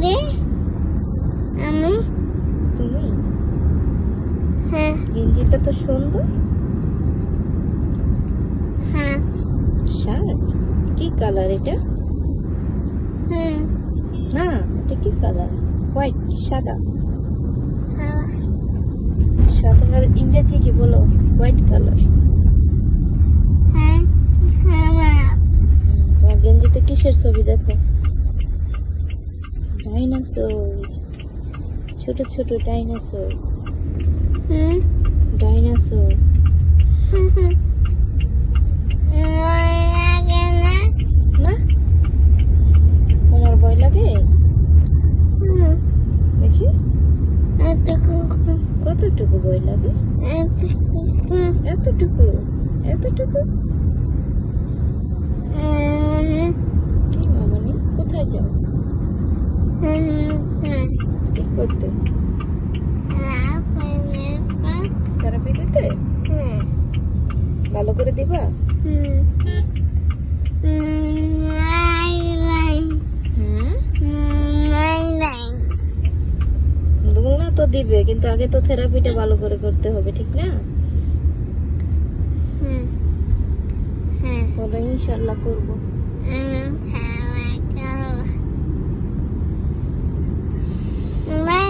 রে আমি তুমি হ্যাঁ গেঞ্জিটা তো সুন্দর। হ্যাঁ শার্ট কি কালার এটা? হুম না, এটা কি কালার? হোয়াইট, সাদা। হ্যাঁ সাদার ইংরেজি কি বলো? White colour. হ্যাঁ হ্যাঁ তোমার গেঞ্জিতে কিসের ছবি দেখো? ডাইনোসর, ছোট ছোট ডাইনোসর। হুম ডাইনোসর। হুম হুম লাগে না না, তোমার ভয় লাগে? হুম দেখি এতটুকু কতটুকু ভয় লাগে? এতটুকু এতটুকু, এতটুকু। কি মামনি, কোথায় যাও? কি করতে? থেরাপি দিতে? ভালো করে দিবা? দোলনা তো দিবে, কিন্তু আগে তো থেরাপিটা ভালো করে করতে হবে, ঠিক না? বলো ইনশাল্লাহ করবো। মা